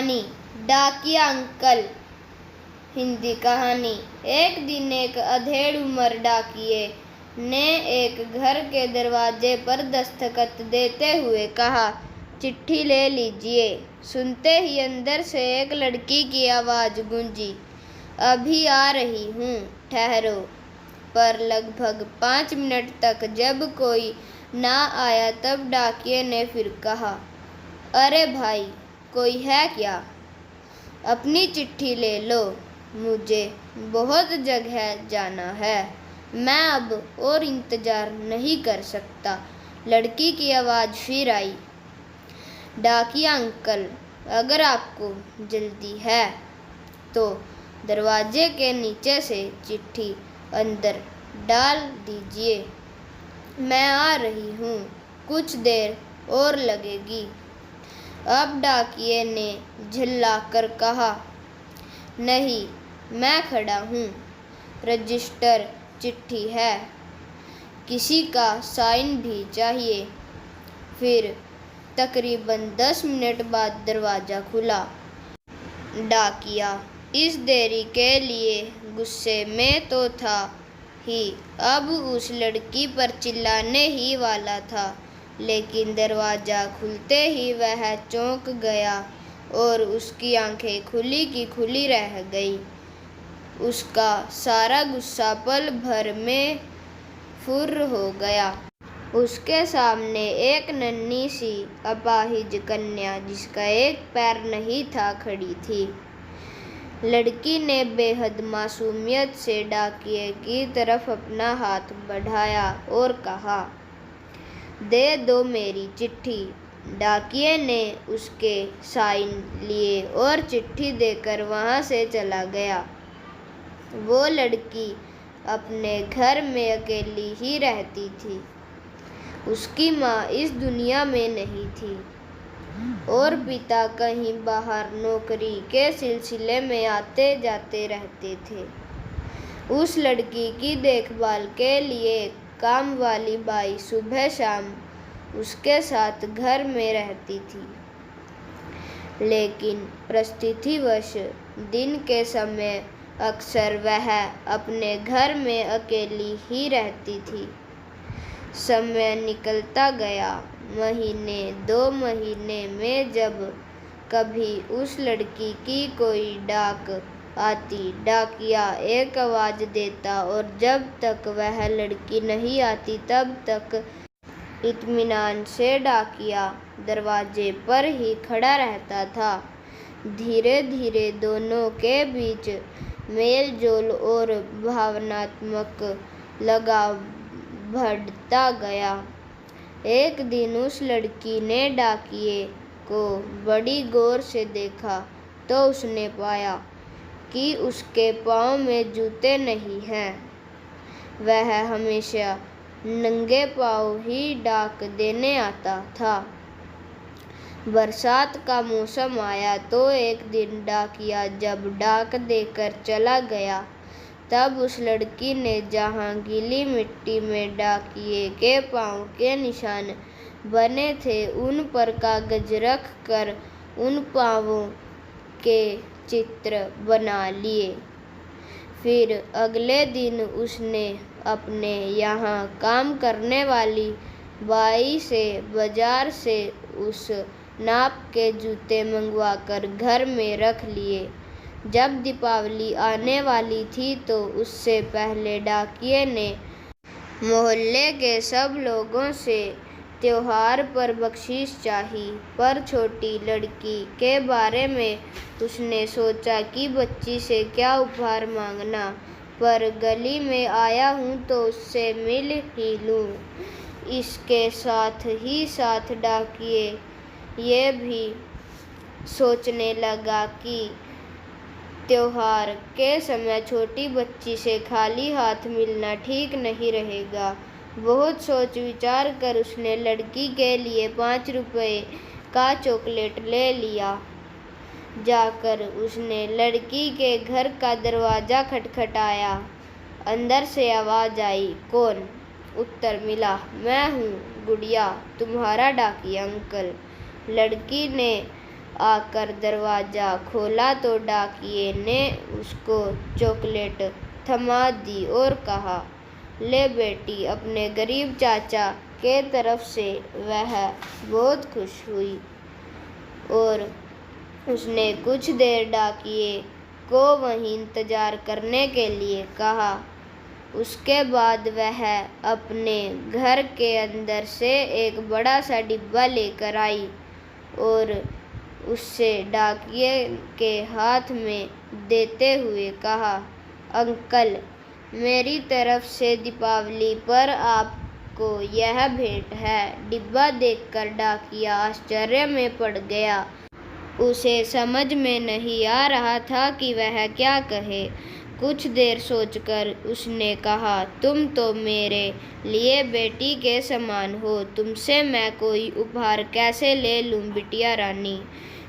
कहानी डाकिया अंकल। हिंदी कहानी। एक दिन एक अधेड़ उम्र डाकिये ने एक घर के दरवाजे पर दस्तखत देते हुए कहा, चिट्ठी ले लीजिए। सुनते ही अंदर से एक लड़की की आवाज़ गूंजी, अभी आ रही हूँ, ठहरो। पर लगभग 5 मिनट तक जब कोई ना आया तब डाकिये ने फिर कहा, अरे भाई, कोई है क्या? अपनी चिट्ठी ले लो, मुझे बहुत जगह जाना है, मैं अब और इंतज़ार नहीं कर सकता। लड़की की आवाज़ फिर आई, डाकिया अंकल, अगर आपको जल्दी है तो दरवाजे के नीचे से चिट्ठी अंदर डाल दीजिए। मैं आ रही हूँ, कुछ देर और लगेगी। अब डाकिये ने झल्लाकर कहा, नहीं, मैं खड़ा हूँ, रजिस्टर चिट्ठी है, किसी का साइन भी चाहिए। फिर तकरीबन 10 मिनट बाद दरवाज़ा खुला। डाकिया इस देरी के लिए गुस्से में तो था ही, अब उस लड़की पर चिल्लाने ही वाला था, लेकिन दरवाज़ा खुलते ही वह चौंक गया और उसकी आंखें खुली की खुली रह गई। उसका सारा गुस्सा पल भर में फुर्र हो गया। उसके सामने एक नन्ही सी अपाहिज कन्या, जिसका एक पैर नहीं था, खड़ी थी। लड़की ने बेहद मासूमियत से डाकिये की तरफ अपना हाथ बढ़ाया और कहा, दे दो मेरी चिट्ठी। डाकिये ने उसके साइन लिए और चिट्ठी देकर वहाँ से चला गया। वो लड़की अपने घर में अकेली ही रहती थी। उसकी माँ इस दुनिया में नहीं थी और पिता कहीं बाहर नौकरी के सिलसिले में आते जाते रहते थे। उस लड़की की देखभाल के लिए काम वाली बाई सुबह शाम उसके साथ घर में रहती थी, लेकिन परिस्थितिवश दिन के समय अक्सर वह अपने घर में अकेली ही रहती थी। समय निकलता गया। महीने 2 महीने में जब कभी उस लड़की की कोई डाक आती, डाकिया एक आवाज़ देता और जब तक वह लड़की नहीं आती तब तक इत्मीनान से डाकिया दरवाजे पर ही खड़ा रहता था। धीरे धीरे दोनों के बीच मेल जोल और भावनात्मक लगाव बढ़ता गया। एक दिन उस लड़की ने डाकिये को बड़ी गौर से देखा तो उसने पाया कि उसके पाँव में जूते नहीं हैं। वह हमेशा नंगे पाँव ही डाक देने आता था। बरसात का मौसम आया तो एक दिन डाकिया जब डाक देकर चला गया तब उस लड़की ने जहाँ गीली मिट्टी में डाकिये के पाँव के निशान बने थे, उन पर कागज रख कर उन पाँवों के चित्र बना लिए। फिर अगले दिन उसने अपने यहाँ काम करने वाली बाई से बाजार से उस नाप के जूते मंगवाकर घर में रख लिए। जब दीपावली आने वाली थी तो उससे पहले डाकिये ने मोहल्ले के सब लोगों से त्योहार पर बख्शीश चाही, पर छोटी लड़की के बारे में उसने सोचा कि बच्ची से क्या उपहार मांगना, पर गली में आया हूँ तो उससे मिल ही लूँ। इसके साथ ही साथ डाकिये ये भी सोचने लगा कि त्योहार के समय छोटी बच्ची से खाली हाथ मिलना ठीक नहीं रहेगा। बहुत सोच विचार कर उसने लड़की के लिए 5 रुपए का चॉकलेट ले लिया। जाकर उसने लड़की के घर का दरवाज़ा खटखटाया। अंदर से आवाज़ आई, कौन? उत्तर मिला, मैं हूँ गुड़िया, तुम्हारा डाकिया अंकल। लड़की ने आकर दरवाज़ा खोला तो डाकिये ने उसको चॉकलेट थमा दी और कहा, ले बेटी। अपने गरीब चाचा के तरफ से वह बहुत खुश हुई और उसने कुछ देर डाकिये को वहीं इंतज़ार करने के लिए कहा। उसके बाद वह अपने घर के अंदर से एक बड़ा सा डिब्बा लेकर आई और उससे डाकिये के हाथ में देते हुए कहा, अंकल, मेरी तरफ से दीपावली पर आपको यह भेंट है। डिब्बा देखकर डाकिया आश्चर्य में पड़ गया। उसे समझ में नहीं आ रहा था कि वह क्या कहे। कुछ देर सोचकर उसने कहा, तुम तो मेरे लिए बेटी के समान हो, तुमसे मैं कोई उपहार कैसे ले लूं बिटिया रानी।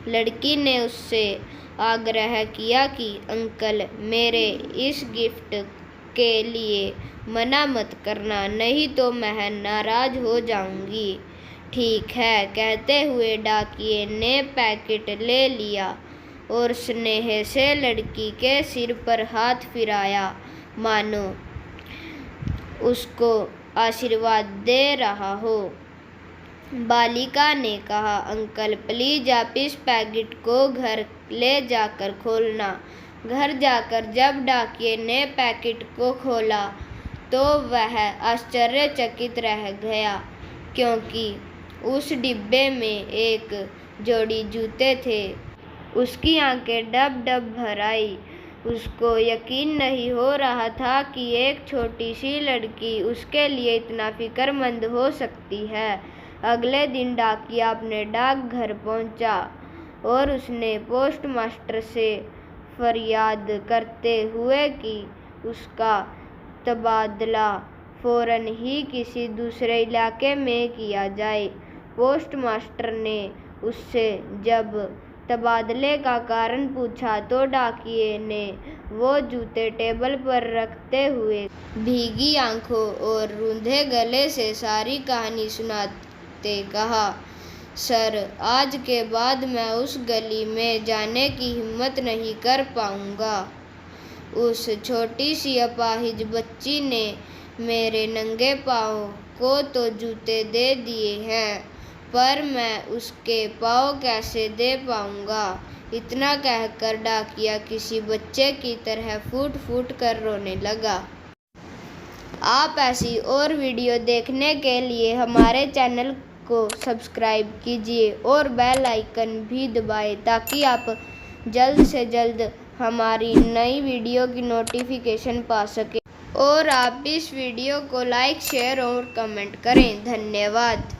लड़की ने उससे आग्रह किया कि अंकल, मेरे इस गिफ्ट के लिए मना मत करना, नहीं तो मैं नाराज हो जाऊंगी। ठीक है, कहते हुए डाकिये ने पैकेट ले लिया और स्नेह से लड़की के सिर पर हाथ फिराया, मानो उसको आशीर्वाद दे रहा हो। बालिका ने कहा, अंकल प्लीज आप इस पैकेट को घर ले जाकर खोलना। घर जाकर जब डाकिये ने पैकेट को खोला तो वह आश्चर्यचकित रह गया, क्योंकि उस डिब्बे में एक जोड़ी जूते थे। उसकी आंखें डब डब भर आई। उसको यकीन नहीं हो रहा था कि एक छोटी सी लड़की उसके लिए इतना फिक्रमंद हो सकती है। अगले दिन डाकिया अपने डाकघर पहुंचा और उसने पोस्ट मास्टर से फरियाद करते हुए कि उसका तबादला फौरन ही किसी दूसरे इलाके में किया जाए। पोस्ट मास्टर ने उससे जब तबादले का कारण पूछा तो डाकिये ने वो जूते टेबल पर रखते हुए भीगी आंखों और रूंधे गले से सारी कहानी सुनाते कहा, सर, आज के बाद मैं उस गली में जाने की हिम्मत नहीं कर पाऊंगा। उस छोटी सी अपाहिज बच्ची ने मेरे नंगे पाँव को तो जूते दे दिए हैं, पर मैं उसके पाँव कैसे दे पाऊंगा। इतना कहकर डाकिया किसी बच्चे की तरह फूट फूट कर रोने लगा। आप ऐसी और वीडियो देखने के लिए हमारे चैनल को सब्सक्राइब कीजिए और बेल आइकन भी दबाएं, ताकि आप जल्द से जल्द हमारी नई वीडियो की नोटिफिकेशन पा सकें। और आप इस वीडियो को लाइक, शेयर और कमेंट करें। धन्यवाद।